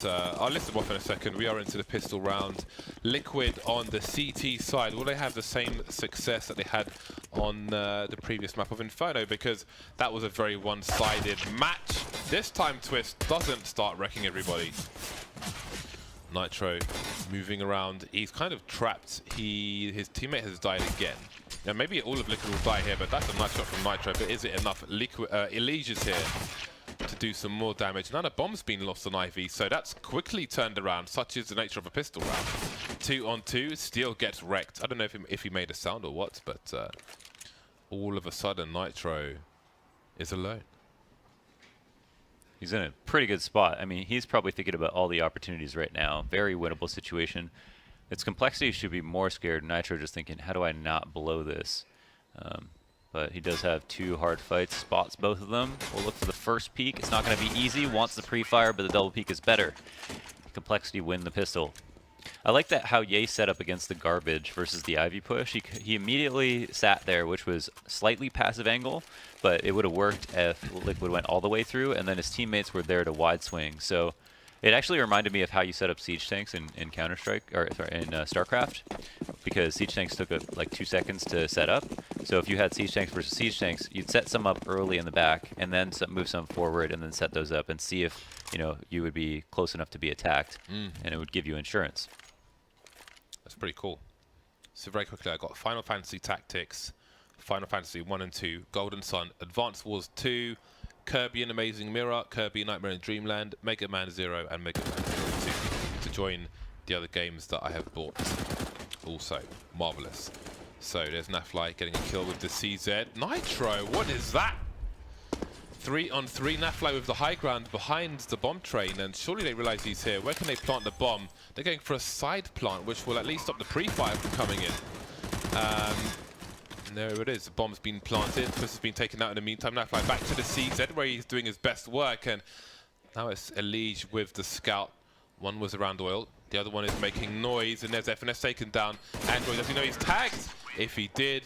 I'll list them off in a second. We are into the pistol round. Liquid on the CT side. Will they have the same success that they had on the previous map of Inferno? Because that was a very one-sided match. This time Twist doesn't start wrecking everybody. Nitro moving around. He's kind of trapped. His teammate has died again. Now maybe all of Liquid will die here, but that's a nice shot from Nitro. But is it enough? Elijah's here to do some more damage. Now the bomb's been lost on Ivy, so that's quickly turned around. Such is the nature of a pistol round. 2 on 2, Steel gets wrecked. I don't know if he made a sound or what, but all of a sudden Nitro is alone. He's in a pretty good spot. I mean, he's probably thinking about all the opportunities right now. Very winnable situation. Its complexity should be more scared. Nitro just thinking, how do I not blow this? But he does have 2 hard fights, spots both of them. We'll look for the first peek. It's not going to be easy. Wants the pre-fire, but the double peek is better. Complexity win the pistol. I like that how Ye set up against the garbage versus the Ivy push. He immediately sat there, which was slightly passive angle, but it would have worked if Liquid went all the way through, and then his teammates were there to wide swing. So it actually reminded me of how you set up siege tanks in Counter-Strike, or sorry, in StarCraft, because siege tanks took like 2 seconds to set up. So if you had siege tanks versus siege tanks, you'd set some up early in the back, and then move some forward, and then set those up, and see if you would be close enough to be attacked, and it would give you insurance. That's pretty cool. So very quickly, I got Final Fantasy Tactics, Final Fantasy 1 and 2, Golden Sun, Advance Wars 2, Kirby and Amazing Mirror, Kirby Nightmare in Dreamland, Mega Man 0, and Mega Man 2 to join the other games that I have bought. Also, marvelous. So there's Nafly getting a kill with the CZ. Nitro, what is that? 3 on 3, Nafly with the high ground behind the bomb train, and surely they realize he's here. Where can they plant the bomb? They're going for a side plant, which will at least stop the pre-fire from coming in. And there it is, the bomb's been planted. Twist has been taken out in the meantime. Nafly back to the CZ where he's doing his best work, and now it's Elige with the scout. One was around oil, the other one is making noise, and there's FNS taken down. Android, does he know he's tagged? If he did,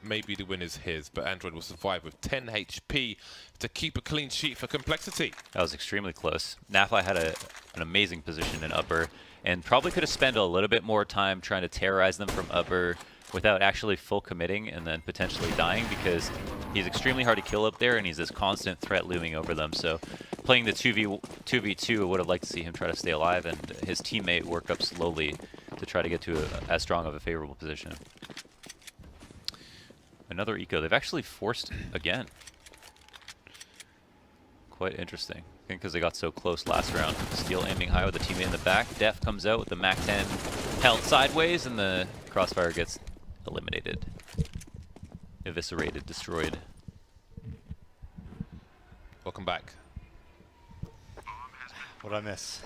maybe the win is his, but Android will survive with 10 HP to keep a clean sheet for Complexity. That was extremely close. Nafly had an amazing position in upper, and probably could have spent a little bit more time trying to terrorize them from upper without actually full committing and then potentially dying, because he's extremely hard to kill up there, and he's this constant threat looming over them. So playing the 2v2, I would have liked to see him try to stay alive, and his teammate work up slowly to try to get to as strong of a favorable position. Another eco. They've actually forced again. Quite interesting. I think because they got so close last round. Steel aiming high with the teammate in the back. Def comes out with the Mac 10 held sideways, and the crossfire gets eliminated. Eviscerated, destroyed. Welcome back. What did I miss?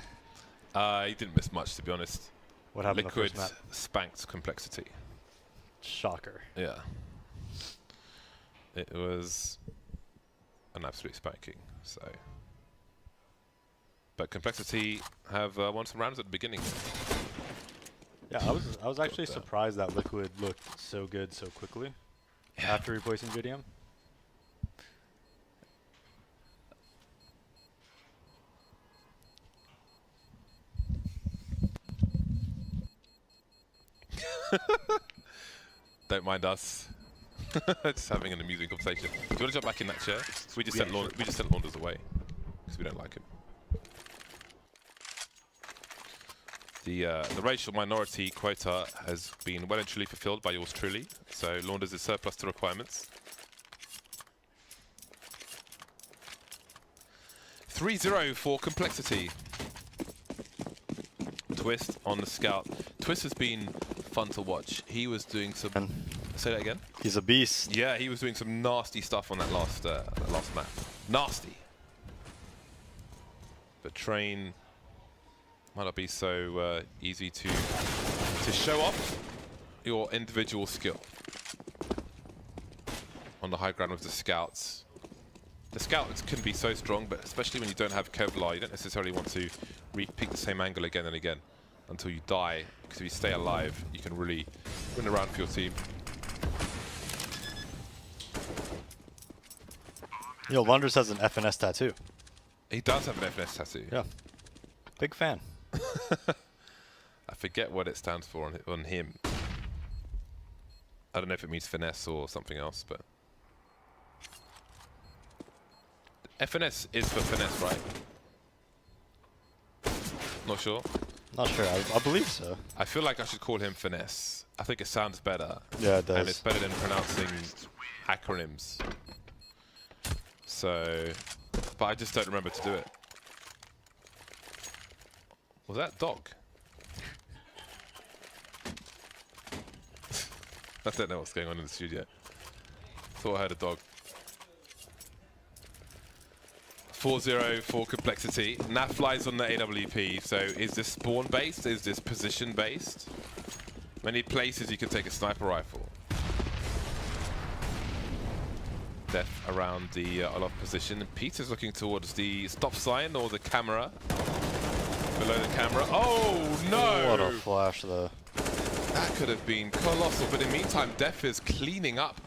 You didn't miss much, to be honest. What happened Liquid in the first map? spanked Complexity. Shocker. Yeah. It was an absolute spanking, so. But Complexity have won some rounds at the beginning. Yeah, I was actually surprised that Liquid looked so good so quickly after replacing JDM. Don't mind us. Just having an amusing conversation. Do you want to jump back in that chair? We just sent Launders away because we don't like him. The racial minority quota has been well and truly fulfilled by yours truly. So Launders is surplus to requirements. 3-0 for Complexity. Twist on the scout. Twist has been fun to watch. He was doing some. Say that again. He's a beast. Yeah, he was doing some nasty stuff on that last map. Nasty. But Train might not be so easy to show off your individual skill on the high ground with the scouts. The scouts can be so strong, but especially when you don't have Kevlar, you don't necessarily want to repeat the same angle again and again until you die, because if you stay alive, you can really win around for your team. Lunders has an FNS tattoo. He does have an FNS tattoo. Yeah. Big fan. I forget what it stands for on him. I don't know if it means finesse or something else, but FNS is for finesse, right? Not sure. Not sure. I believe so. I feel like I should call him finesse. I think it sounds better. Yeah, it does. And it's better than pronouncing acronyms. So, but I just don't remember to do it. Was that dog? I don't know what's going on in the studio. Thought I heard a dog. 4-0 for Complexity. Nat flies on the AWP. So is this spawn based? Is this position based? Many places you can take a sniper rifle. Death around the Olaf position. And Peter's looking towards the stop sign or the camera. Below the camera. Oh no! What a flash, though. That could have been colossal, but in the meantime, Def is cleaning up.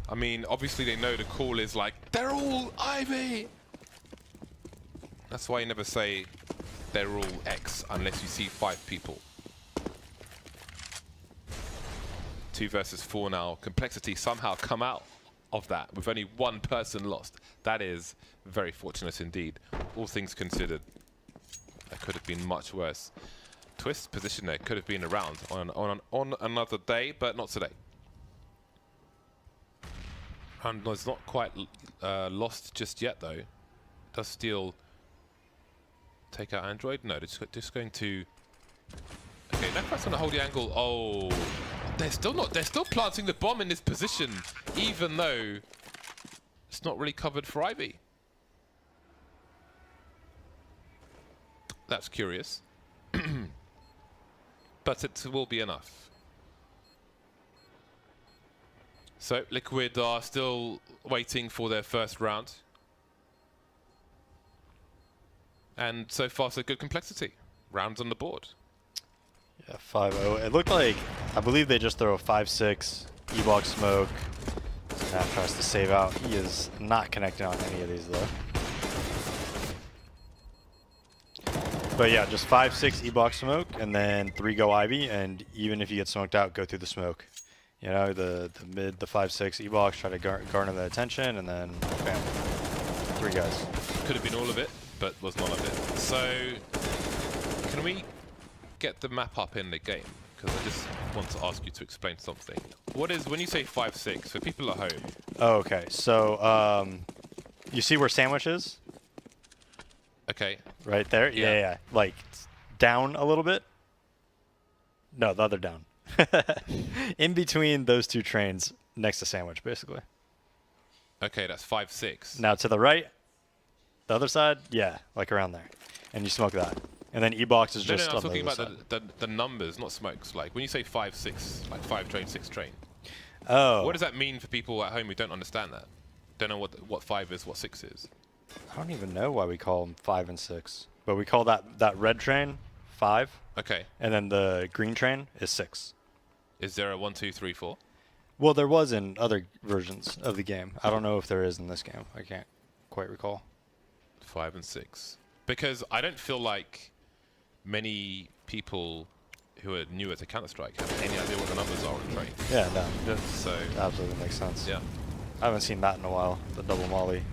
I mean, obviously they know the call is like, they're all Ivy! That's why you never say they're all X unless you see 5 people. 2 versus 4 now. Complexity somehow come out of that with only 1 person lost. That is very fortunate indeed, all things considered. That could have been much worse. Twist position there could have been around on another day, but not today. And was not quite lost just yet, though. Does still take out Android? No, just going to. Okay, Necro's gonna hold the angle. Oh, they're still not. They're still planting the bomb in this position, even though it's not really covered for Ivy. That's curious. But it will be enough. So Liquid are still waiting for their first round. And so far so good. Complexity. Rounds on the board. Yeah, 5-0. It looked like, I believe they just throw a 5-6, E-box smoke. Snap tries to save out. He is not connecting on any of these, though. But yeah, just 5-6 E-box smoke, and then 3 go Ivy, and even if you get smoked out, go through the smoke. You know, the mid, the 5-6 E-box, try to garner the attention, and then bam, 3 guys. Could have been all of it, but was none of it. So, can we get the map up in the game? Because I just want to ask you to explain something. What is, when you say 5-6, for people at home? Oh, okay, so you see where sandwich is? Okay. Right there? Yeah. Yeah. Like, down a little bit? No, the other down. In between those 2 trains, next to sandwich, basically. Okay, that's 5-6. Now to the right, the other side, yeah, like around there. And you smoke that. And then E-box is just no, I'm on the talking other about the numbers, not smokes. Like, when you say 5-6, like 5 train, 6 train. Oh. What does that mean for people at home who don't understand that? Don't know what 5 is, what 6 is. I don't even know why we call them 5 and 6. But we call that red train 5. Okay. And then the green train is 6. Is there a 1, 2, 3, 4? Well, there was in other versions of the game. I don't know if there is in this game. I can't quite recall. 5 and 6. Because I don't feel like many people who are newer to Counter-Strike have any idea what the numbers are on a train. Yeah, no. So Absolutely makes sense. yeah. I haven't seen that in a while, the double molly.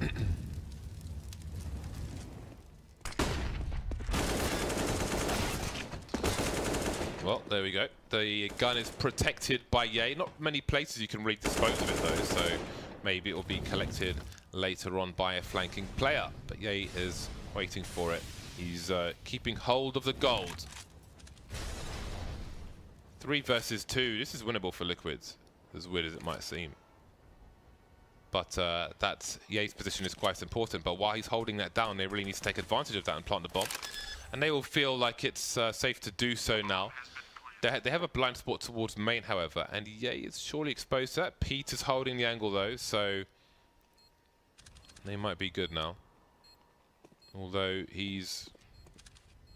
Well, there we go. The gun is protected by Ye. Not many places you can really dispose of it though, so maybe it will be collected later on by a flanking player. But Ye is waiting for it. He's keeping hold of the gold. 3 versus 2. This is winnable for Liquids, as weird as it might seem. But that Ye's position is quite important. But while he's holding that down, they really need to take advantage of that and plant the bomb. And they will feel like it's safe to do so now. They have a blind spot towards main, however, and Ye is surely exposed to that. Pete is holding the angle though, so they might be good now. Although he's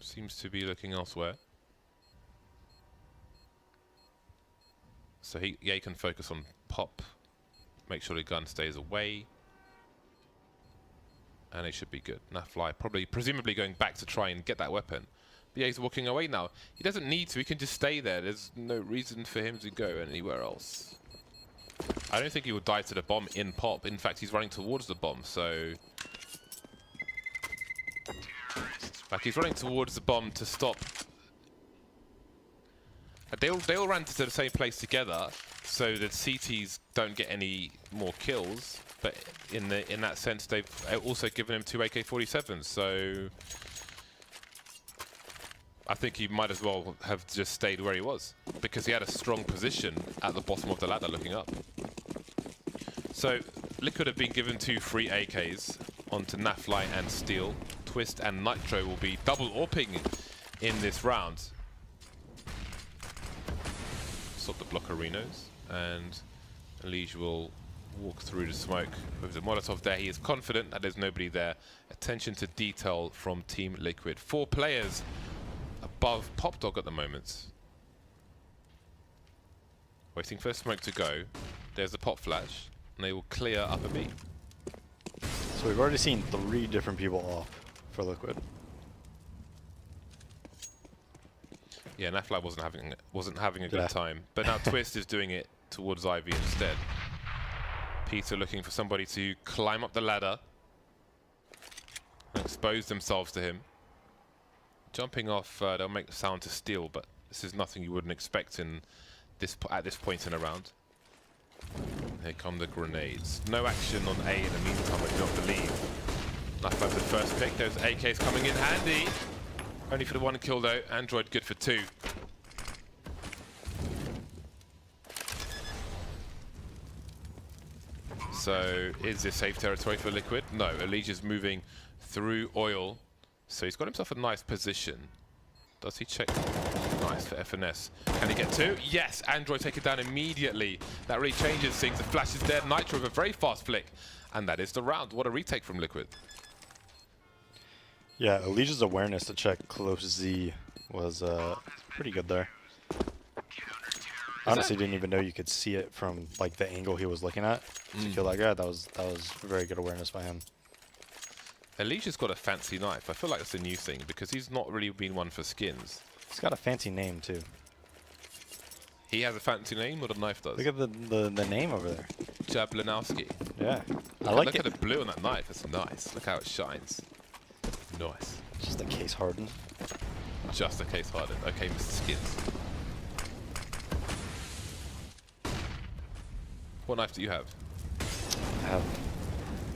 seems to be looking elsewhere. So Ye can focus on pop, make sure the gun stays away. And it should be good. Nafly probably, presumably going back to try and get that weapon. But yeah, he's walking away now. He doesn't need to. He can just stay there. There's no reason for him to go anywhere else. I don't think he would die to the bomb in pop. In fact, he's running towards the bomb, so... Like, he's running towards the bomb to stop. They all ran to the same place together, so that CTs don't get any more kills. But in that sense, they've also given him 2 AK-47s, so... I think he might as well have just stayed where he was, because he had a strong position at the bottom of the ladder looking up. So, Liquid have been given 2 free AKs onto Nafly and Steel. Twist and Nitro will be double AWPing in this round. Stop the block arenas, and Elige will walk through the smoke with the Molotov there. He is confident that there's nobody there. Attention to detail from Team Liquid. 4 players above Pop Dog at the moment. Waiting for a smoke to go. There's the pop flash, and they will clear up a B. So we've already seen 3 different people off for Liquid. Yeah, Nafly wasn't having a good time, but now Twist is doing it towards Ivy instead. Peter looking for somebody to climb up the ladder and expose themselves to him. Jumping off, they'll make the sound to Steel, but this is nothing you wouldn't expect in at this point in a round. Here come the grenades. No action on A in the meantime, I do not believe. Nafly the first pick. Those AKs coming in handy. Only for the 1 kill though. Android good for 2. So is this safe territory for Liquid? No, Elige is moving through oil. So he's got himself a nice position. Does he check? Nice for FNS. Can he get 2? Yes, Android take it down immediately. That really changes things. The flash is there. Nitro with a very fast flick. And that is the round. What a retake from Liquid. Yeah, Elige's awareness to check close Z was pretty good there. Honestly, didn't even know you could see it from like the angle he was looking at to kill that guy. That was very good awareness by him. Elige's got a fancy knife. I feel like that's a new thing because he's not really been one for skins. He's got a fancy name too. He has a fancy name, or the knife does? Look at the name over there. Jablanowski. Yeah, I like Look it. at the blue on that knife. It's nice. Look how it shines. Nice. Just a case hardened. Just a case hardened. Okay, Mr. Skins. What knife do you have? I have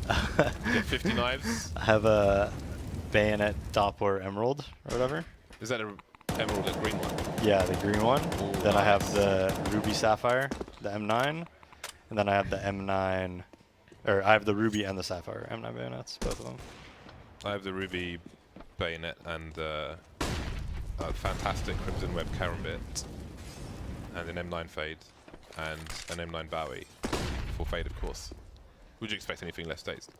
You got 50 knives? I have a bayonet Doppler Emerald or whatever. Is that a emerald, a green one? Yeah, the green one. Ooh, then I have nice. the Ruby Sapphire, the M9, and then I have the M9, or I have the Ruby and the Sapphire M9 bayonets, both of them. I have the ruby bayonet and a fantastic Crimson Web Karambit, and an M9 Fade, and an M9 Bowie. For Fade, of course. Would you expect anything less dazed?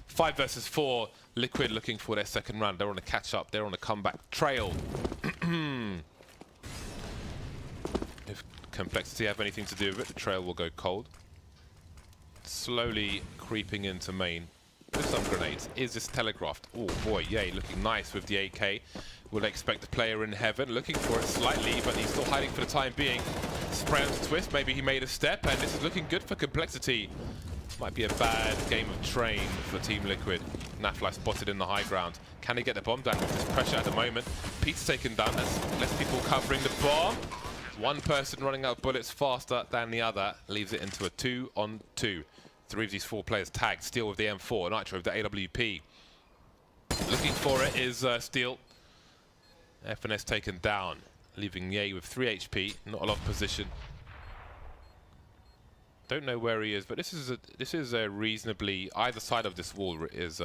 5 versus 4. Liquid looking for their second round. They're on a catch-up. They're on a comeback trail. If CompLexity have anything to do with it, the trail will go cold. Slowly creeping into main with some grenades. Is this telegraphed? Oh boy, yay, looking nice with the AK. Will they expect the player in heaven? Looking for it slightly, but he's still hiding for the time being. Spray on to Twist. Maybe he made a step, and this is looking good for CompLexity. Might be a bad game of train for Team Liquid. Nafly spotted in the high ground. Can he get the bomb down with this pressure at the moment? Pete's taken down. There's less people covering the bomb. One person running out of bullets faster than the other. Leaves it into a 2-on-2. 3 of these 4 players tagged. Steel with the M4. Nitro with the AWP. Looking for it is Steel. FNS taken down. Leaving Ye with 3 HP. Not a lot of position. Don't know where he is, but this is a reasonably, either side of this wall is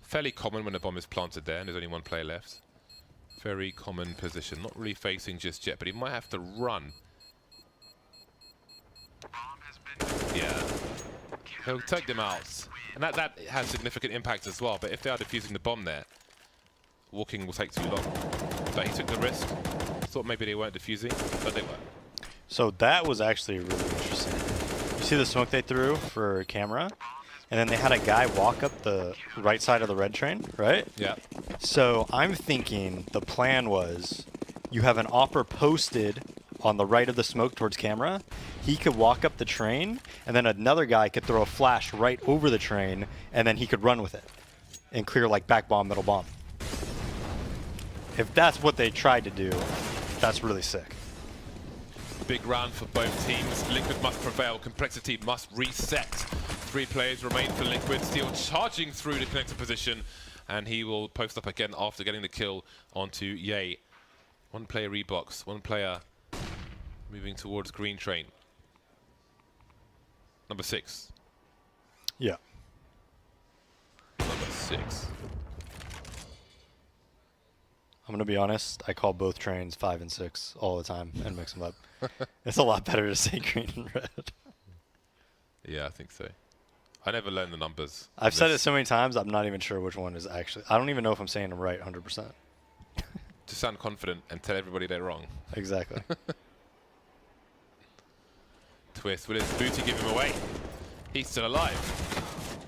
fairly common when a bomb is planted there and there's only 1 player left. Very common position. Not really facing just yet, but he might have to run. Yeah. He'll take them out. And that has significant impact as well, but if they are defusing the bomb there, walking will take too long. But he took the risk. Thought maybe they weren't defusing, but they were. So that was actually really interesting. You see the smoke they threw for camera? and then they had a guy walk up the right side of the red train, right? Yeah. So I'm thinking the plan was you have an opper posted on the right of the smoke towards camera. He could walk up the train, and then another guy could throw a flash right over the train, and then he could run with it and clear like back bomb, middle bomb. If that's what they tried to do, that's really sick. Big round for both teams. Liquid must prevail. CompLexity must reset. 3 players remain for Liquid. Steel charging through the connector position, and he will post up again after getting the kill onto Ye. 1 player rebox. 1 player moving towards green train. Number 6. Yeah. Number 6. I'm going to be honest, I call both trains 5 and 6 all the time and mix them up. It's a lot better to say green and red. Yeah, I think so. I never learned the numbers. I've said it so many times, I'm not even sure which one is actually. I don't even know if I'm saying them right 100%. To sound confident and tell everybody they're wrong. Exactly. Twist, will his booty give him away? He's still alive.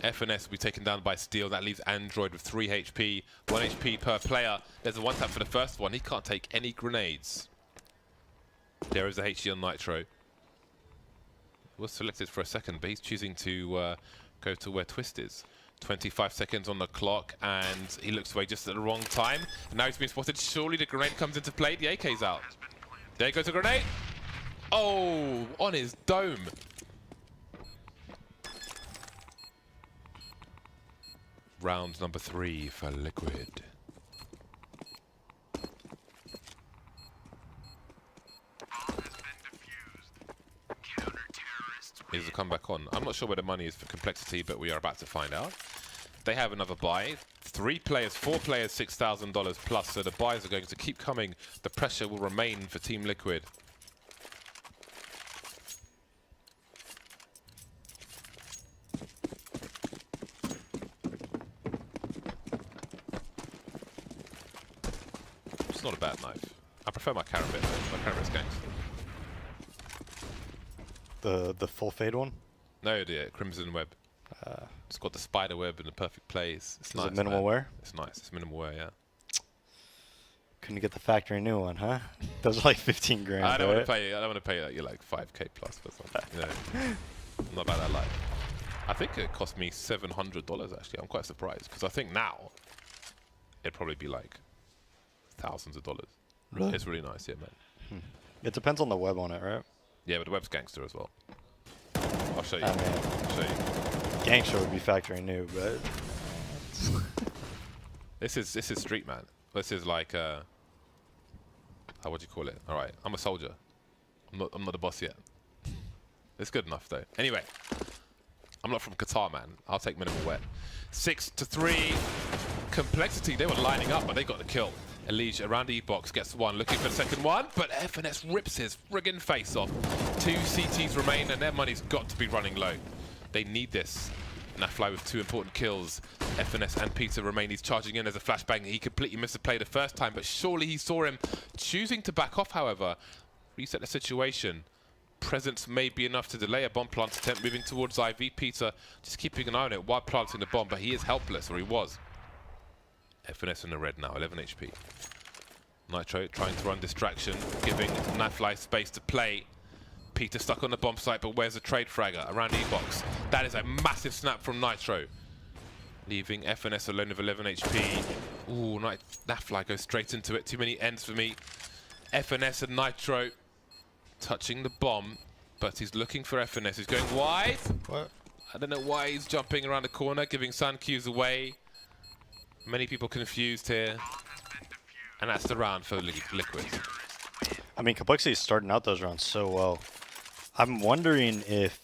FNS will be taken down by Steel. That leaves Android with 3 HP, 1 HP per player. There's a 1-tap for the first one. He can't take any grenades. There is a HG on Nitro. Was selected for a second, but he's choosing to go to where Twist is. 25 seconds on the clock, and he looks away just at the wrong time. And now he's been spotted. Surely the grenade comes into play. The AK's out. There goes a grenade. Oh, on his dome. Round number 3 for Liquid. Is the comeback on? I'm not sure where the money is for CompLexity, but we are about to find out. They have another buy. 3 players, 4 players, $6,000 plus. So the buys are going to keep coming. The pressure will remain for Team Liquid. It's not a bad knife. I prefer my carrot bit though. My carrot's gangster. The full fade one? No, the Crimson Web. It's got the spider web in the perfect place. It's nice. Is it minimal wear? It's nice. It's minimal wear, yeah. Couldn't get the factory new one, huh? Those are like 15 grand. I don't want right? to pay. I don't want to pay like, you're like 5K plus for something. You know, I'm not about that life. I think it cost me $700 actually. I'm quite surprised because I think now it'd probably be like thousands of dollars. Really? It's really nice, yeah, man. It depends on the web on it, right? Yeah, but the web's gangster as well. I'll show you. I mean, I'll show you. Gangster would be factory new, but This is street, man. This is like what do you call it? All right, I'm a soldier. I'm not the boss yet. It's good enough though. Anyway, I'm not from Qatar, man. I'll take minimal wet. 6-3. CompLexity, they were lining up, but they got the kill. Elige around the box gets 1, looking for the second one, but FNS rips his friggin' face off. 2 CTs remain, and their money's got to be running low. They need this. Nafly with 2 important kills. FNS and Peter remain. He's charging in as a flashbang. He completely missed the play the first time, but surely he saw him. Choosing to back off, however. Reset the situation. Presence may be enough to delay a bomb plant attempt moving towards IV. Peter just keeping an eye on it while planting the bomb, but he is helpless, or he was. FNS in the red now, 11 HP. Nitro trying to run distraction, giving Nafly space to play. Peter stuck on the bomb site, but where's the trade fragger? Around E-box. That is a massive snap from Nitro. Leaving FNS alone with 11 HP. Ooh, Nafly goes straight into it. Too many ends for me. FNS and Nitro touching the bomb, but he's looking for FNS. He's going wide. what? I don't know why he's jumping around the corner, giving sun cues away. Many people confused here. And that's the round for Liquid. I mean, CompLexity is starting out those rounds so well. I'm wondering if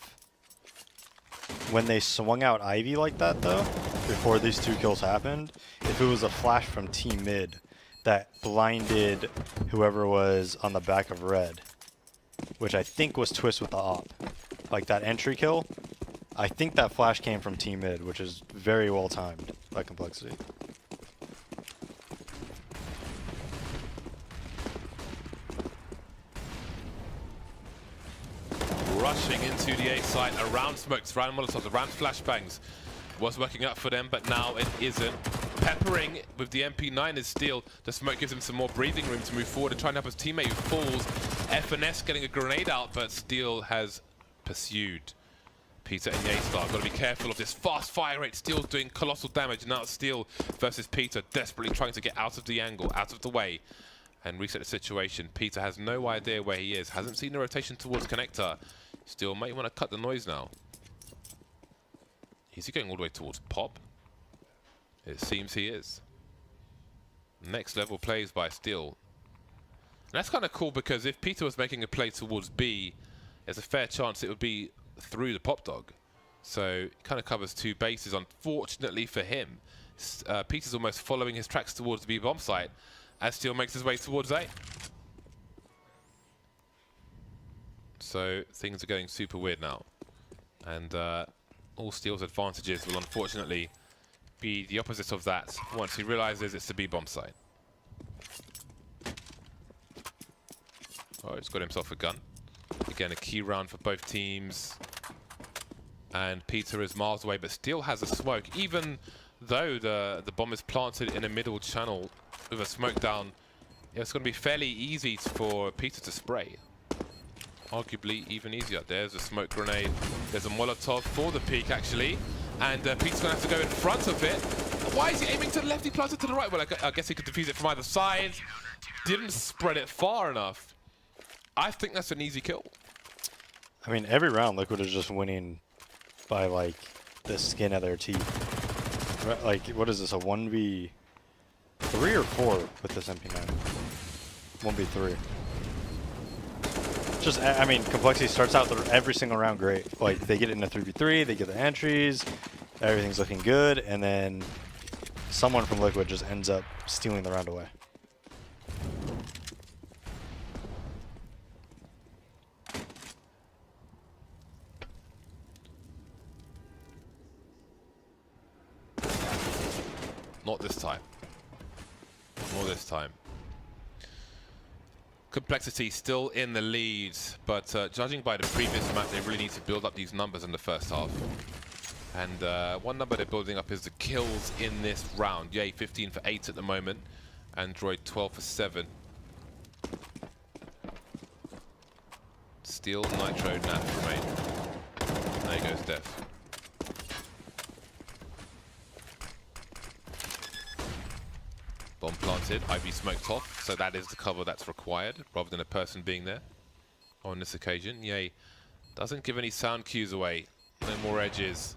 when they swung out Ivy like that, though, before these 2 kills happened, if it was a flash from Team Mid that blinded whoever was on the back of red, which I think was Twist with the op. Like that entry kill, I think that flash came from Team Mid, which is very well timed by CompLexity. Rushing into the A site, around smokes, around molotovs, around flashbangs. Was working out for them, but now it isn't. Peppering with the MP9 is Steel. The smoke gives him some more breathing room to move forward and try and help his teammate who falls. FNS getting a grenade out, but Steel has pursued Peter and Yaystar. Got to be careful of this fast fire rate. Steel's doing colossal damage. Now it's Steel versus Peter, desperately trying to get out of the angle, out of the way, and reset the situation. Peter has no idea where he is. Hasn't seen the rotation towards Connector. Steel might want to cut the noise now. Is he going all the way towards Pop? It seems he is. Next level plays by Steel. And that's kind of cool because if Peter was making a play towards B, there's a fair chance it would be through the Pop Dog. So it kind of covers two bases. Unfortunately for him, Peter's almost following his tracks towards the B bomb site as Steel makes his way towards A. So things are going super weird now. And all Steel's advantages will unfortunately be the opposite of that once he realizes it's the B bomb site. Oh, he's got himself a gun. Again, a key round for both teams. And Peter is miles away, but Steel has a smoke. Even though the bomb is planted in a middle channel with a smoke down, it's going to be fairly easy for Peter to spray. Arguably even easier. There's a smoke grenade. There's a Molotov for the peak, actually. And Peter's going to have to go in front of it. Why is he aiming to the left? He planted to the right. Well, I guess he could defuse it from either side. Didn't spread it far enough. I think that's an easy kill. I mean, every round, Liquid is just winning by, like, the skin of their teeth. Right, like, what is this, a 1v3 or 4 with this MP9? 1v3. Just, I mean, CompLexity starts out every single round great. Like, they get into 3v3, they get the entries, everything's looking good, and then someone from Liquid just ends up stealing the round away. Not this time. Not this time. CompLexity still in the lead, but judging by the previous map, they really need to build up these numbers in the first half. And one number they're building up is the kills in this round. Yay, 15 for 8 at the moment. Android 12 for 7. Steel, Nitro, Nat remain. There goes Def. Bomb planted, Ivy smoked off, so that is the cover that's required, rather than a person being there on this occasion. Yay, doesn't give any sound cues away, no more edges.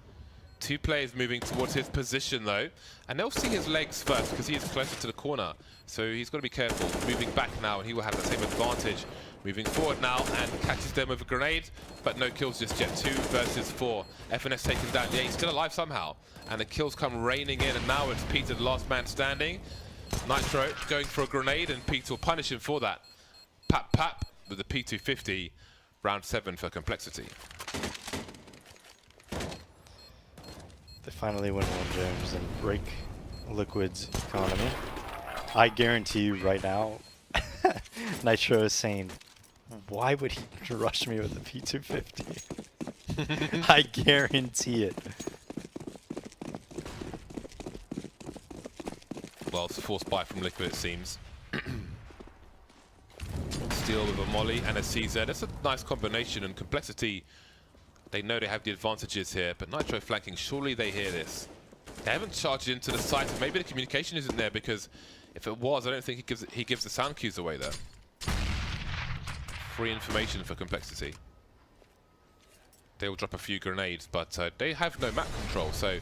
Two players moving towards his position though, and they'll see his legs first because he is closer to the corner, so he's got to be careful. Moving back now, and he will have the same advantage. Moving forward now, and catches them with a grenade, but no kills just yet. 2 versus 4. FNS taken down. Yeah, he's still alive somehow, and the kills come raining in, and now it's Peter, the last man standing. Nitro going for a grenade, and Peter will punish him for that. Pap pap with the P250, round 7 for CompLexity. They finally win one James and break Liquid's economy. I guarantee you right now, Nitro is saying, why would he rush me with a P250? I guarantee it. Well, it's a forced buy from Liquid, it seems. Steel with a Molly and a CZ. That's a nice combination, and CompLexity, they know they have the advantages here, but Nitro flanking, surely they hear this. They haven't charged into the site, and maybe the communication isn't there, because if it was, I don't think he gives the sound cues away there. Free information for CompLexity. They will drop a few grenades, but they have no map control, so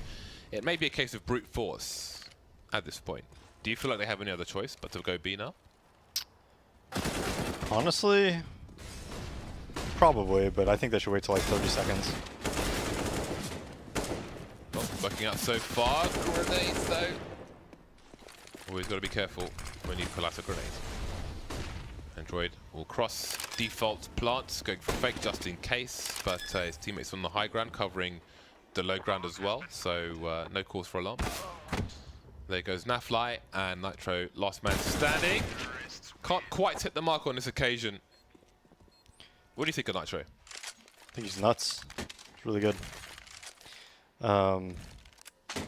it may be a case of brute force at this point. Do you feel like they have any other choice but to go B now? Honestly, probably, but I think they should wait till like 30 seconds. Not working out so far. Grenades though. Always got to be careful when you pull out a grenade. Android will cross default plants, going for fake just in case, but his teammates on the high ground covering the low ground as well, so no cause for alarm. There goes Nafly, and Nitro, last man standing. Can't quite hit the mark on this occasion. What do you think of Nitro? I think he's nuts. It's really good.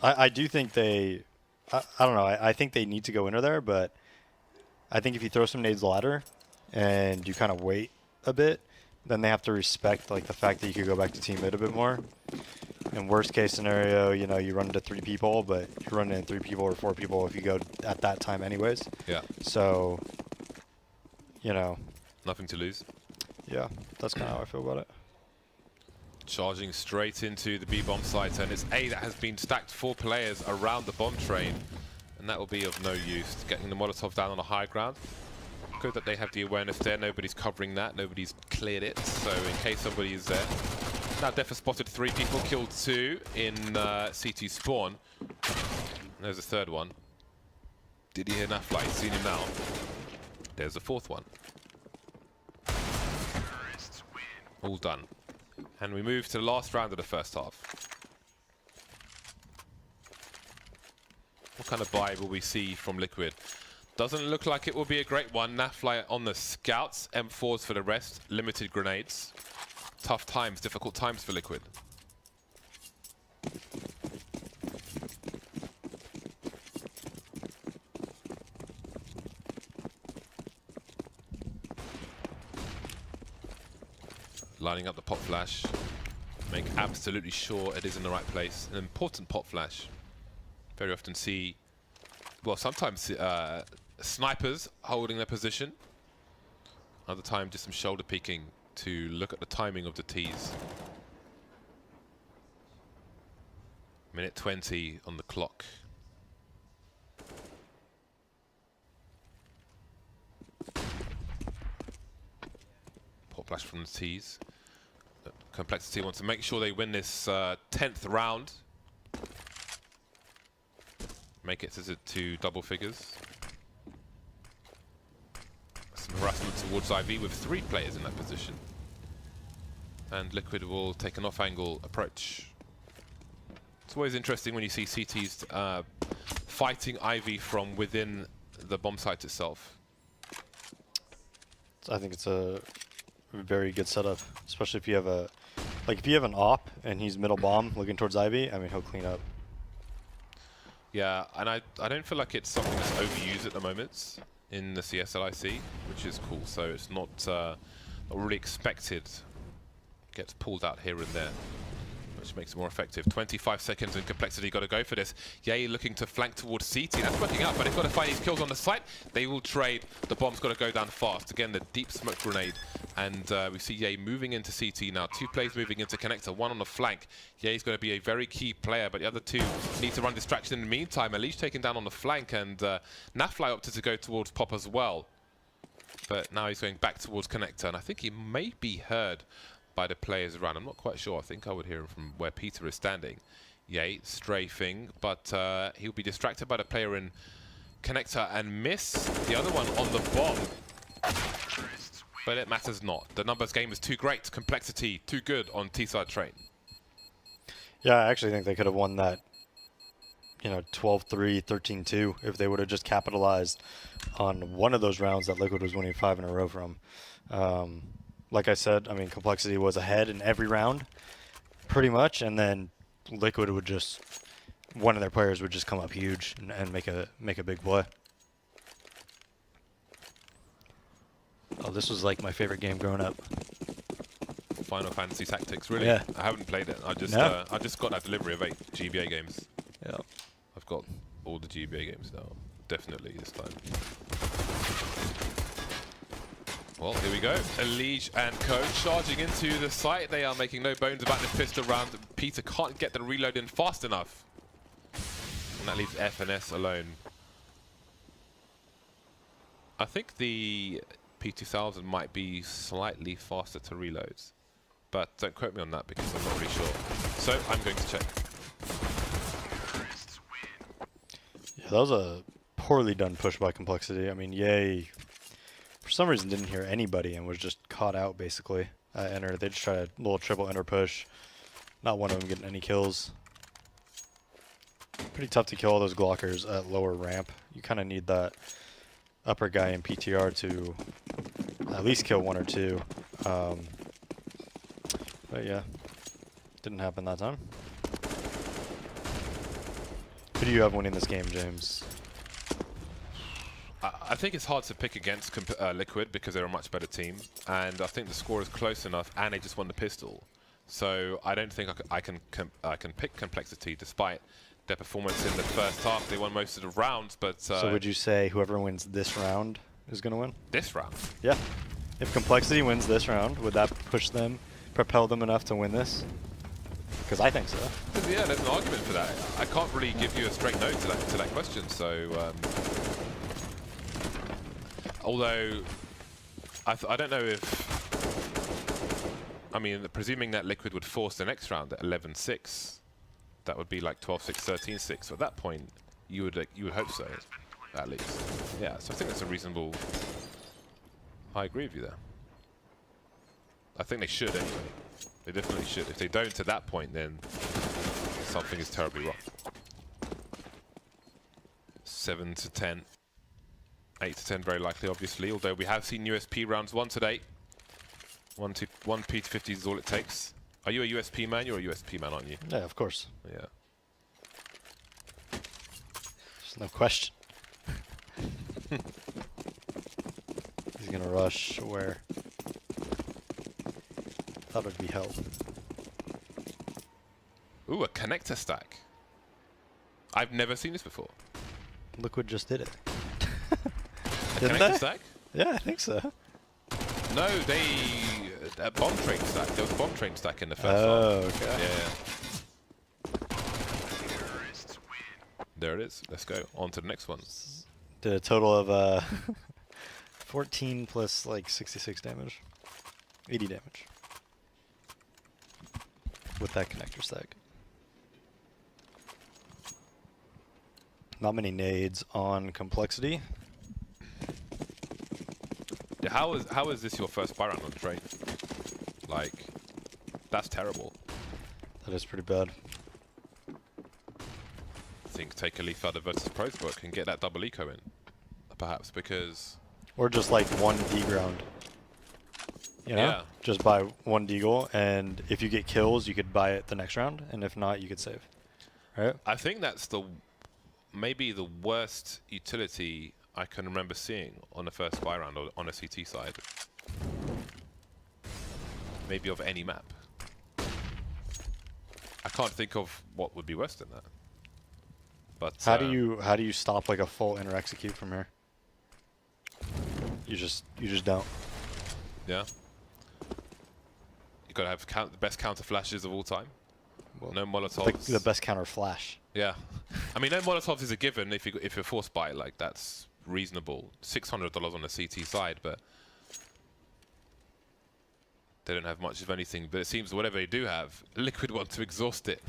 I do think they, I don't know, I think they need to go into there, but I think if you throw some nades ladder and you kind of wait a bit, then they have to respect like the fact that you could go back to team mid a bit more. In worst case scenario, you know, you run into 3 people, but you're running into 3 people or 4 people if you go at that time anyways. Yeah. So, you know. Nothing to lose. Yeah, that's kind of how I feel about it. Charging straight into the B bomb site, and it's A that has been stacked 4 players around the bomb train, and that will be of no use. Getting the Molotov down on a high ground. Good that they have the awareness there. Nobody's covering that. Nobody's cleared it. So in case somebody is there. Now Def has spotted 3 people, killed 2 in CT spawn. There's a 3rd one. Did he hear Nafla? He's seen him now. There's a 4th one. All done. And we move to the last round of the first half. What kind of buy will we see from Liquid? Doesn't look like it will be a great one. Nafly on the scouts, M4s for the rest, limited grenades. Tough times, difficult times for Liquid. Lining up the pop flash. Make absolutely sure it is in the right place. An important pop flash. Very often see, well, sometimes snipers holding their position. Other time just some shoulder peeking to look at the timing of the T's. Minute 20 on the clock. Pop flash from the T's. CompLexity wants to make sure they win this 10th round. Make it to double figures. Some harassment towards IV with 3 players in that position. And Liquid will take an off-angle approach. It's always interesting when you see CTs fighting IV from within the bomb site itself. I think it's a very good setup, especially if you have a, like if you have an op and he's middle bomb looking towards Ivy, I mean he'll clean up. Yeah, and I don't feel like it's something that's overused at the moment in the CSLIC, which is cool. So it's not really expected. Gets pulled out here and there, which makes it more effective. 25 seconds and CompLexity got to go for this. Yay looking to flank towards CT. That's working out, but they've got to find these kills on the site. They will trade. The bomb's got to go down fast. Again, the deep smoke grenade. And we see Yay moving into CT now. 2 players moving into connector, 1 on the flank. Yay's going to be a very key player, but the other 2 need to run distraction in the meantime. Unleash taken down on the flank, and Nafly opted to go towards Pop as well. But now he's going back towards connector, and I think he may be heard by the players around. I'm not quite sure. I think I would hear him from where Peter is standing. Yay, strafing, but he'll be distracted by the player in connector and miss the other one on the bomb. But it matters not. The numbers game is too great. CompLexity too good on T-side train. Yeah, I actually think they could have won that, you know, 12-3, 13-2 if they would have just capitalized on one of those rounds that Liquid was winning 5 in a row from. Like I said, I mean, CompLexity was ahead in every round, pretty much, and then Liquid would just, one of their players would just come up huge and make a big play. Oh, this was like my favorite game growing up. Final Fantasy Tactics, really? Yeah. I haven't played it. I just got that delivery of 8 GBA games. Yeah. I've got all the GBA games now. Definitely this time. Well, here we go. Elige and Co charging into the site. They are making no bones about this pistol round. Peter can't get the reload in fast enough. And that leaves F and S alone. I think the P2000 might be slightly faster to reloads. But don't quote me on that because I'm not really sure. So I'm going to check. Yeah, that was a poorly done push by CompLexity. I mean, Yay, for some reason, didn't hear anybody and was just caught out, basically, at enter. They just tried a little triple enter push. Not one of them getting any kills. Pretty tough to kill all those Glockers at lower ramp. You kind of need that upper guy in PTR to at least kill 1 or 2. But yeah, didn't happen that time. Who do you have winning this game, James? I think it's hard to pick against Liquid because they're a much better team, and I think the score is close enough, and they just won the pistol. So I don't think I can pick CompLexity despite their performance in the first half. They won most of the rounds, but So would you say whoever wins this round is going to win? this round, Yeah. If CompLexity wins this round, would that push them, propel them enough to win this? Because I think so. yeah, there's an argument for that. I can't really give you a straight no to that question. So although I don't know if. I mean, presuming that Liquid would force the next round at 11-6, that would be like 12-6, 13-6. So at that point, you would hope so, at least. Yeah, so I think that's a reasonable. I agree with you there. I think they should anyway. They definitely should. If they don't at that point, then something is terribly wrong. 7 to 10, 8 to 10, very likely, obviously. Although we have seen USP rounds 1 today. 1 P to 50 is all it takes. Are you a USP man? You're a USP man, aren't you? Yeah, of course. Yeah. There's no question. He's going to rush where? Thought it'd be hell. Ooh, a connector stack. I've never seen this before. Liquid just did it. A Didn't connector they? stack? Yeah, I think so. No, they a bomb train stack. There was a bomb train stack in the first Oh, half. okay. Yeah. There it is. Let's go on to the next one. Did a total of 14 plus like 66 damage. 80 damage. With that connector stack. Not many nades on CompLexity. Yeah, how is this your first buy round on train? Like, that's terrible. That is pretty bad. I think take a leaf out of Virtus Pro's book and get that double eco in, perhaps, because Or just like one D-ground. You know? Yeah. Just buy one deagle, and if you get kills, you could buy it the next round, and if not, you could save. Right? I think that's maybe the worst utility I can remember seeing on the first buy round or on a CT side. Maybe of any map. I can't think of what would be worse than that. But How do you stop like a full inner execute from here? You just don't. Yeah. You gotta have the best counter flashes of all time. Well, No Molotovs. the best counter flash. Yeah. I mean, no Molotovs is a given if you're forced by it. Like, that's reasonable. $600 on the CT side, but they don't have much of anything. But it seems whatever they do have, Liquid want to exhaust it.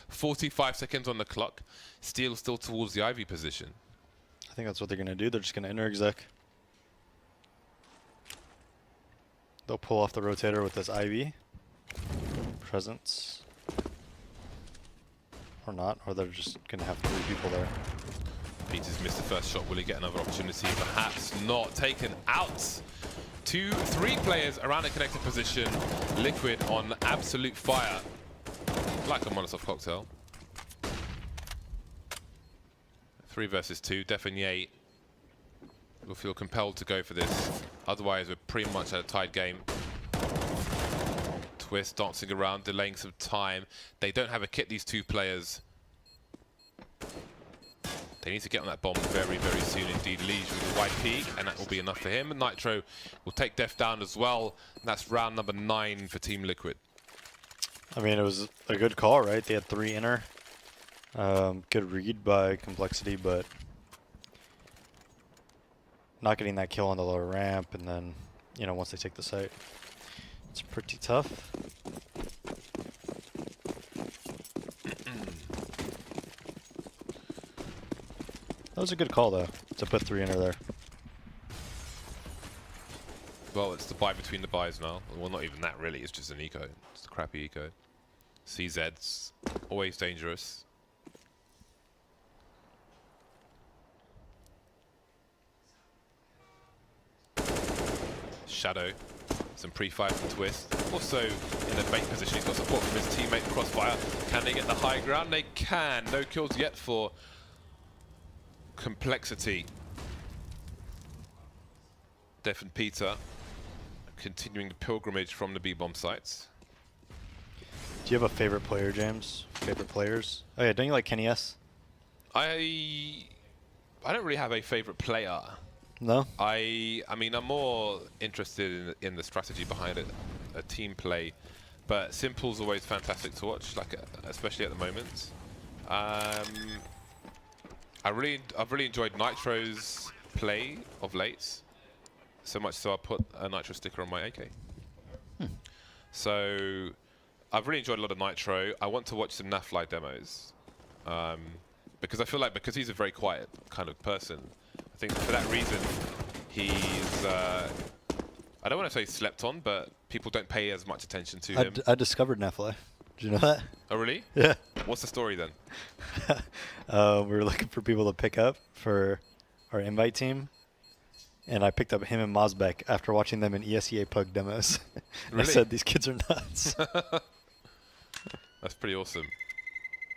45 seconds on the clock. Steel still towards the Ivy position. I think that's what they're gonna do. They're just gonna inner exec. They'll pull off the rotator with this IV. Presence. Or not, or they're just gonna have 3 people there. Peters missed the first shot. Will he get another opportunity? Perhaps not. Taken out. 3 players around the connected position. Liquid on absolute fire. Like a Molotov cocktail. 3 versus 2. Definier will feel compelled to go for this. Otherwise, we're pretty much at a tied game. Twist dancing around, delaying some time. They don't have a kit, these 2 players. They need to get on that bomb very, very soon indeed. Liege with a wide peak, and that will be enough for him. And Nitro will take Def down as well. And that's round number 9 for Team Liquid. I mean, it was a good call, right? They had 3 inner. Good read by CompLexity, but not getting that kill on the lower ramp, and then, you know, once they take the site, it's pretty tough. That was a good call, though, to put 3 inner there. Well, it's the buy between the buys now. Well, not even that, really. It's just an eco. It's a crappy eco. CZ's always dangerous. Shadow. Some pre-fire from Twist. Also in a bait position, he's got support from his teammate Crossfire. Can they get the high ground? They can. No kills yet for CompLexity. Def and Peter continuing the pilgrimage from the B-bomb sites. Do you have a favorite player, James? Favorite players? Oh yeah, don't you like Kenny S? I don't really have a favorite player. No? I mean, I'm more interested in the strategy behind it, a team play. But Simple's always fantastic to watch, like especially at the moment. I've really enjoyed Nitro's play of late. So much so I put a Nitro sticker on my AK. So I've really enjoyed a lot of Nitro. I want to watch some Nafly demos. Because I feel like because he's a very quiet kind of person, I think for that reason he's, I don't want to say slept on, but people don't pay as much attention to him. I discovered Nafly. Did you know that? Oh really? Yeah. What's the story then? We were looking for people to pick up for our invite team. And I picked up him and Mozbek after watching them in ESEA Pug demos. And Really? I said, these kids are nuts. That's pretty awesome.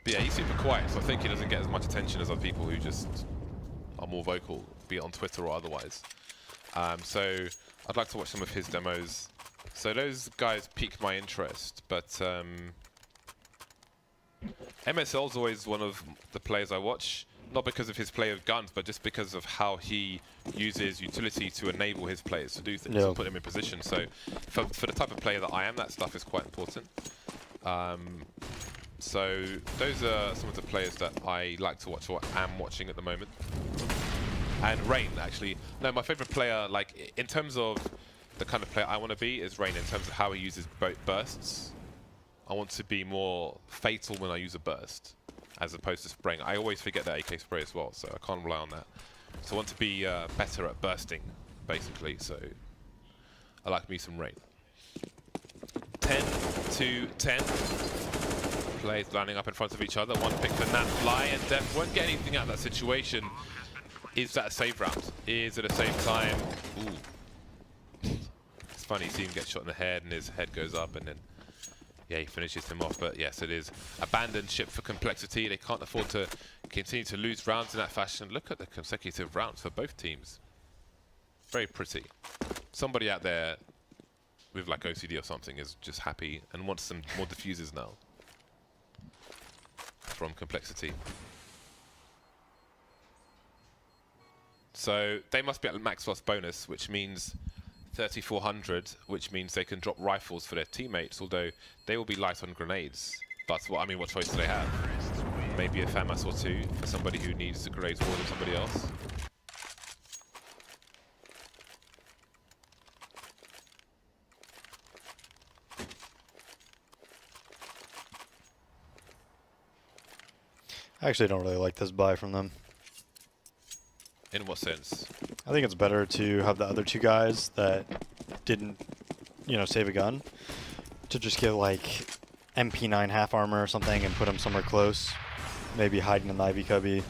But yeah, he's super quiet, so I think he doesn't get as much attention as other people who just are more vocal, be it on Twitter or otherwise. So I'd like to watch some of his demos. So those guys piqued my interest, but MSL's always one of the players I watch. Not because of his play of guns, but just because of how he uses utility to enable his players to do things and put him in position. So for the type of player that I am, that stuff is quite important. So those are some of the players that I like to watch or am watching at the moment. And Rain, actually. No, my favorite player, like in terms of the kind of player I want to be, is Rain in terms of how he uses bursts. I want to be more fatal when I use a burst, as opposed to spraying. I always forget that AK spray as well, so I can't rely on that. So I want to be better at bursting, basically, so I like me some Rain. 10 to 10. Players lining up in front of each other. One pick for Nafly, and Def won't get anything out of that situation. Is that a save round? Is it a save time? Ooh. It's funny, you see him get shot in the head, and his head goes up, and then yeah, he finishes him off. But yes, it is abandoned ship for CompLexity. They can't afford to continue to lose rounds in that fashion. Look at the consecutive rounds for both teams. Very pretty. Somebody out there with like OCD or something is just happy and wants some more diffusers now from CompLexity. So they must be at max loss bonus, which means 3,400, which means they can drop rifles for their teammates, although they will be light on grenades. But what choice do they have? Maybe a FAMAS or two for somebody who needs the grenades more than somebody else. I actually don't really like this buy from them. In what sense? I think it's better to have the other two guys that didn't, save a gun, to just get like MP9 half armor or something and put them somewhere close. Maybe hiding in the Ivy Cubby,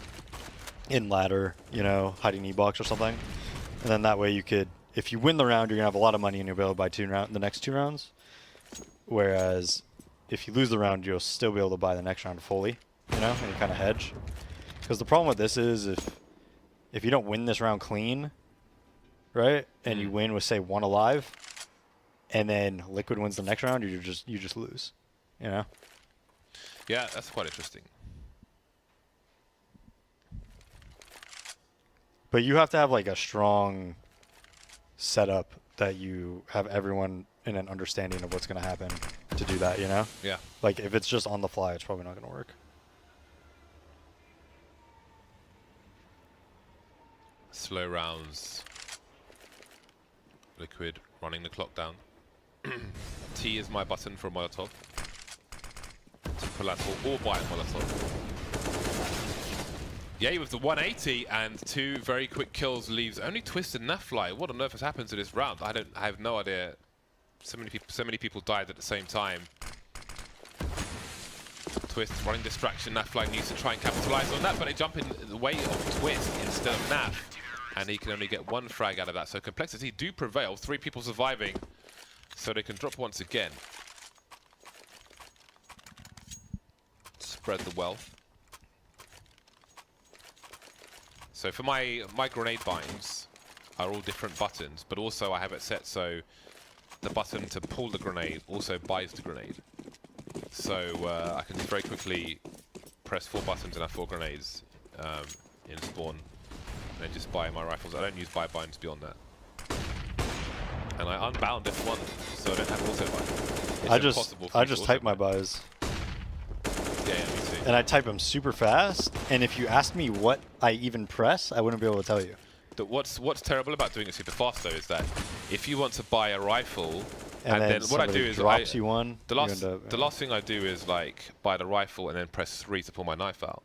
in ladder, hiding E-box or something. And then that way you could, if you win the round, you're going to have a lot of money and you'll be able to buy the next 2 rounds. Whereas if you lose the round, you'll still be able to buy the next round fully, and you kind of hedge. Because the problem with this is if you don't win this round clean, right, and you win with say 1 alive, and then Liquid wins the next round, you just lose, Yeah, that's quite interesting. But you have to have like a strong setup that you have everyone in an understanding of what's going to happen to do that, Yeah. Like if it's just on the fly, it's probably not going to work. Slow rounds. Liquid running the clock down. T is my button for a Molotov. To pull out or buy a Molotov. Yeah, with the 180 and 2 very quick kills leaves only Twist and Nafly. What on earth has happened to this round? I have no idea. So many people died at the same time. Twist running distraction. Nafly needs to try and capitalize on that, but they jump in the way of Twist instead of Naf. And he can only get 1 frag out of that. So CompLexity do prevail. 3 people surviving. so they can drop once again. Spread the wealth. So for my grenade binds are all different buttons, but also I have it set so the button to pull the grenade also buys the grenade. So I can very quickly press 4 buttons and have 4 grenades in spawn, and then just buy my rifles. I don't use buy binds beyond that. And I unbound F1, so I don't have auto buy. I just type my buys. Yeah, me too. And I type them super fast, and if you ask me what I even press, I wouldn't be able to tell you. What's terrible about doing it super fast though is that if you want to buy a rifle, and then what I do is drops you one. The last thing I do is like buy the rifle and then press 3 to pull my knife out.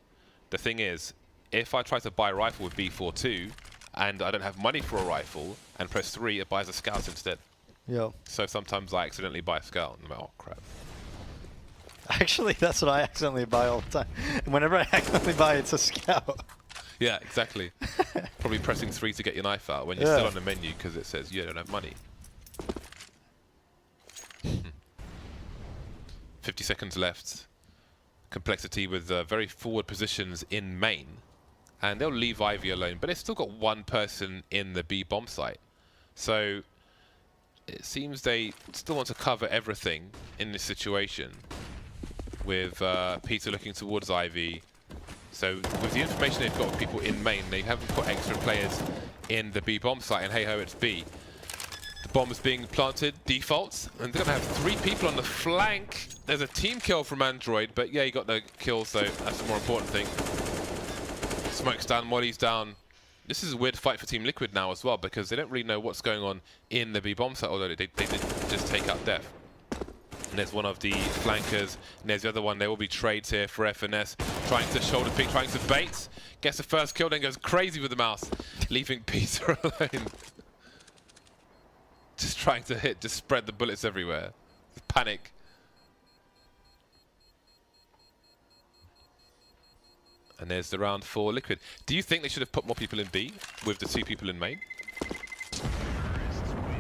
The thing is, if I try to buy a rifle with B42 and I don't have money for a rifle and press 3, it buys a scout instead. Yeah. So sometimes I accidentally buy a scout and I'm like, oh crap. Actually, that's what I accidentally buy all the time. And whenever I accidentally buy, it's a scout. Yeah, exactly. Probably pressing 3 to get your knife out when you're still on the menu because it says you don't have money. 50 seconds left. CompLexity with very forward positions in main. And they'll leave Ivy alone, but they've still got one person in the B bomb site. So it seems they still want to cover everything in this situation. With Peter looking towards Ivy. So with the information they've got of people in main, they haven't put extra players in the B bomb site, and hey ho, it's B. The bomb is being planted, defaults, and they're going to have 3 people on the flank. There's a team kill from Android, but yeah, he got the kill, so that's the more important thing. Smoke's down, Molly's down. This is a weird fight for Team Liquid now as well, because they don't really know what's going on in the B bomb site, although they did just take out Def. And there's one of the flankers, and there's the other one. There will be trades here for FNS, trying to shoulder pick, trying to bait. Gets the first kill, then goes crazy with the mouse, leaving Peter alone. Just trying to hit, just spread the bullets everywhere. Panic. And there's the round for Liquid. Do you think they should have put more people in B with the 2 people in main?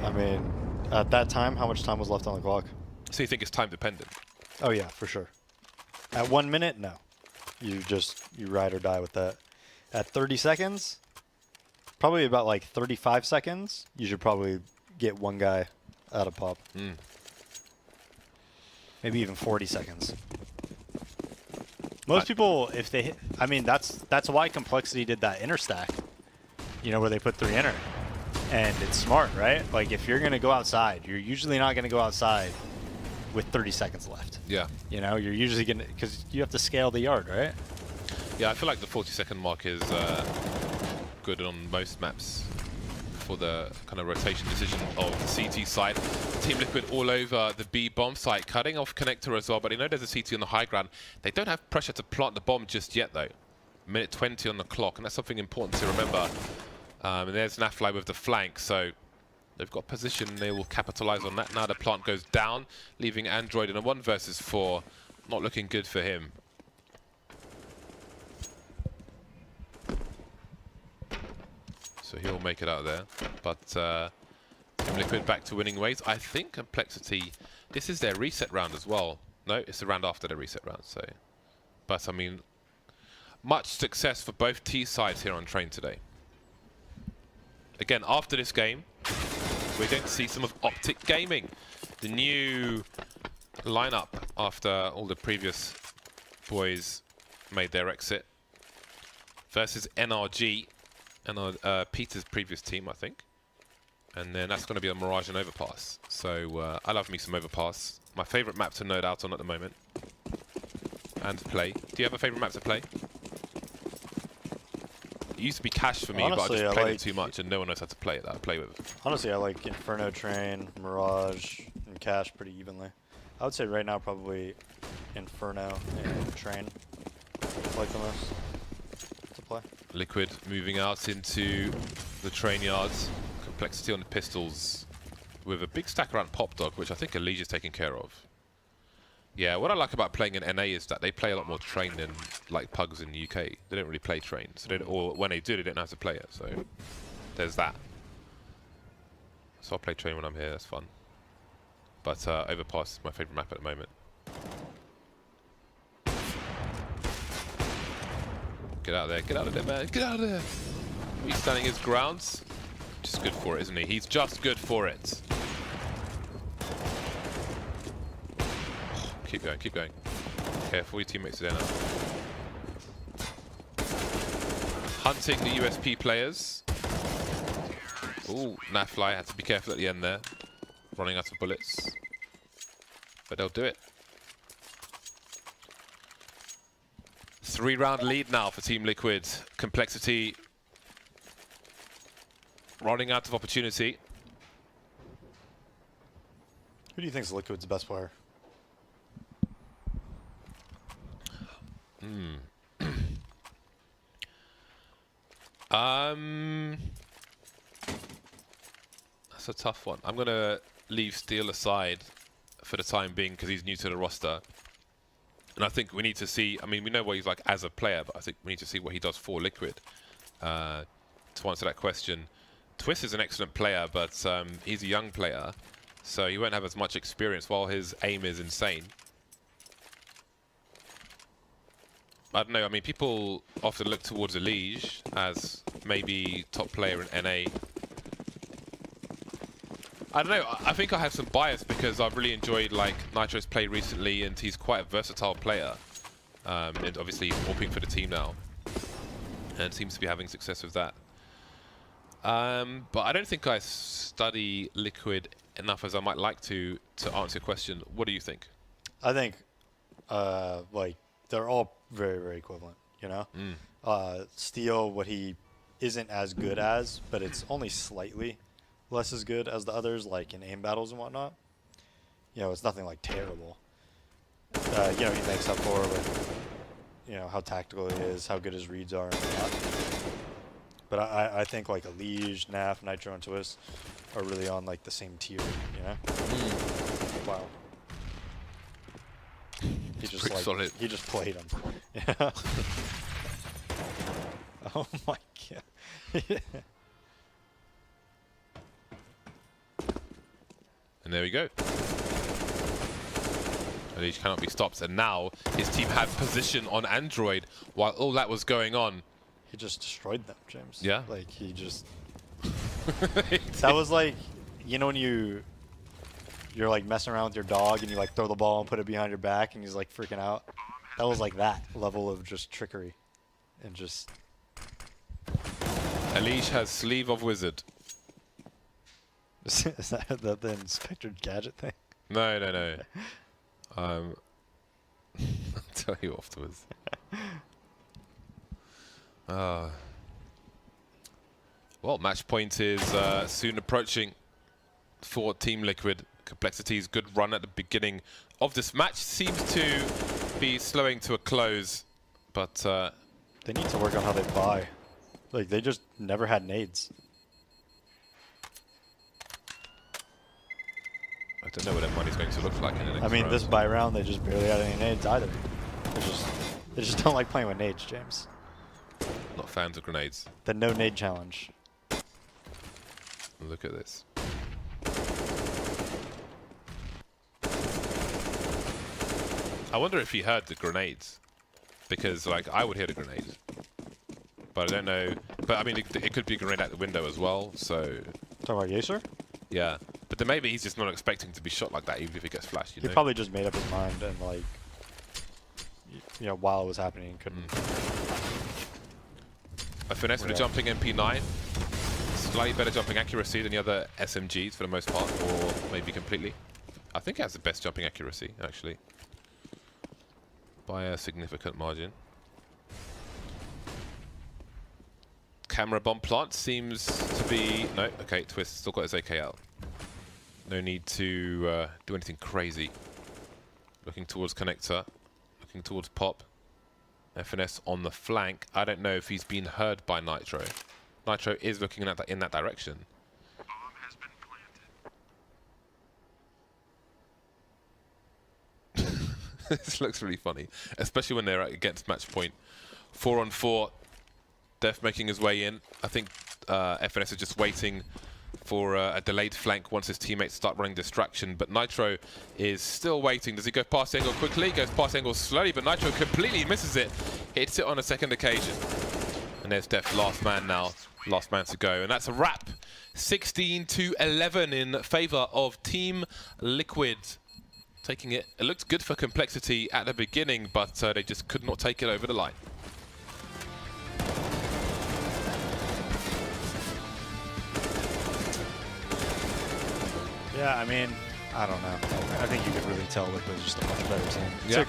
I mean, at that time, how much time was left on the clock? So you think it's time dependent? Oh yeah, for sure. At 1 minute, no. You ride or die with that. At 30 seconds, probably about like 35 seconds, you should probably get one guy out of pop. Maybe even 40 seconds. Most people, if they hit, I mean, that's why CompLexity did that inner stack, you know, where they put 3 inner. And it's smart, right? Like, if you're going to go outside, you're usually not going to go outside with 30 seconds left. Yeah. You know, you're usually going to, because you have to scale the yard, right? Yeah, I feel like the 40-second mark is good on most maps for the kind of rotation decision of the CT side. Team Liquid all over the B bomb site, cutting off connector as well, but they know there's a CT on the high ground. They don't have pressure to plant the bomb just yet, though. Minute 20 on the clock, and that's something important to remember. And there's Nafly with the flank, so they've got position. They will capitalize on that. Now the plant goes down, leaving Android in a 1 versus 4. Not looking good for him. So he'll make it out there. But Team Liquid back to winning ways. I think CompLexity, this is their reset round as well. No, it's the round after the reset round. So, but I mean, much success for both T sides here on Train today. Again, after this game, we're going to see some of Optic Gaming, the new lineup after all the previous boys made their exit, versus NRG, and Peter's previous team, I think. And then that's going to be a Mirage and Overpass. So I love me some Overpass. My favorite map to nerd out on at the moment. And to play. Do you have a favorite map to play? It used to be Cash for me, Honestly, but I just played it too much and no one knows how to play it that I play with. Honestly, I like Inferno, Train, Mirage, and Cash pretty evenly. I would say right now probably Inferno and Train I like the most to play. Liquid moving out into the train yards. CompLexity on the pistols with a big stack around Pop Dog, which I think Alicia's taking care of. Yeah, what I like about playing in NA is that they play a lot more train than like pugs in the UK. They don't really play train, so they don't, or when they do, they don't know how to play it. So there's that. So I'll play train when I'm here. That's fun. But Overpass is my favourite map at the moment. Get out of there, get out of there, man, get out of there! He's standing his grounds. Just good for it, isn't he? He's just good for it. Keep going, keep going. Careful, your teammates are there now. Hunting the USP players. Ooh, Nafly had to be careful at the end there. Running out of bullets. But they'll do it. 3-round lead now for Team Liquid. CompLexity running out of opportunity. Who do you think is Liquid's best player? That's a tough one. I'm gonna leave Steel aside for the time being because he's new to the roster. And I think we need to see, I mean, we know what he's like as a player, but I think we need to see what he does for Liquid. To answer that question, Twist is an excellent player, but he's a young player, so he won't have as much experience while his aim is insane. I don't know, I mean, people often look towards Elige as maybe top player in NA. I don't know, I think I have some bias because I've really enjoyed like Nitro's play recently, and he's quite a versatile player. And obviously he's warping for the team now and seems to be having success with that. But I don't think I study Liquid enough as I might like to answer your question. What do you think? I think like they're all very, very equivalent, you know? Steel, what he isn't as good as, but it's only slightly less as good as the others, like in aim battles and whatnot. You know, it's nothing like terrible. You know, he makes up for with, you know, how tactical he is, how good his reads are and whatnot. But I think like Elige, Naf, Nitro, and Twist are really on like the same tier, you know? Wow. He just like solid. he just played him. Yeah. Oh my god. And there we go. Elige cannot be stopped, and now his team had position on Android while all that was going on. He just destroyed them, James. Yeah. Like he just that was like, you know, when you're like messing around with your dog and you like throw the ball and put it behind your back and he's like freaking out. That was like that level of just trickery and just. Elige has sleeve of wizard. Is that the Inspector Gadget thing? No, no, no. I'll tell you afterwards. Well, match point is soon approaching for Team Liquid. CompLexity's good run at the beginning of this match seems to be slowing to a close, but they need to work on how they buy. Like they just never had nades. I don't know what their money's going to look like in the next I mean, round. this buy round they just barely had any nades either. They just don't like playing with nades, James. Not fans of grenades. The no nade challenge. Look at this. I wonder if he heard the grenades, because like I would hear the grenade, but I don't know. But I mean, it could be a grenade out the window as well. So Talking about Yacer? yeah, but then maybe he's just not expecting to be shot like that, even if he gets flashed. You He know? probably just made up his mind and like, you know, while it was happening, couldn't. A finesse with a jumping MP9. Slightly better jumping accuracy than the other SMGs for the most part, or maybe completely. I think it has the best jumping accuracy, actually, by a significant margin. Camera bomb plant seems to be... No, okay, Twist still got his AK out. No need to do anything crazy. Looking towards connector, looking towards pop. FNS on the flank. I don't know if he's been heard by Nitro. Nitro is looking in that direction. Bomb has been planted. This looks really funny, especially when they're against match point. 4-on-4. Def making his way in. I think FNS are just waiting for a delayed flank once his teammates start running distraction, but Nitro is still waiting. Does he go past the angle quickly? Goes past the angle slowly, but Nitro completely misses it. Hits it on a second occasion. And there's Def, last man now. Last man to go. And that's a wrap. 16-11 in favor of Team Liquid. Taking it. It looked good for CompLexity at the beginning, but they just could not take it over the line. Yeah, I mean, I don't know. I think you could really tell Liquid's just a much better team. Yeah.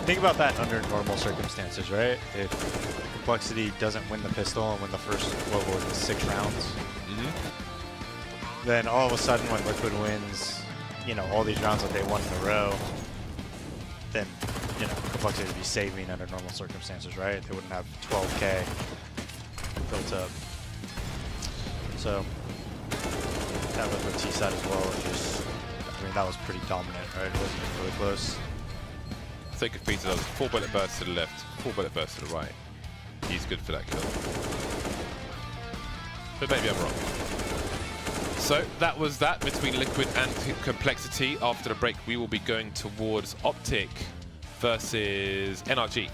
Think about that under normal circumstances, right? If CompLexity doesn't win the pistol and win the first, what was it, 6 rounds, then all of a sudden when Liquid wins, you know, all these rounds that they won in a row, then, you know, CompLexity would be saving under normal circumstances, right? They wouldn't have 12K built up. So, that was with T-side as well. Just, I mean, that was pretty dominant, right? It wasn't even really close. Think of Peter does 4 bullet bursts to the left, 4 bullet bursts to the right. He's good for that kill. But maybe I'm wrong. So that was that between Liquid and CompLexity. After the break, we will be going towards Optic versus NRG.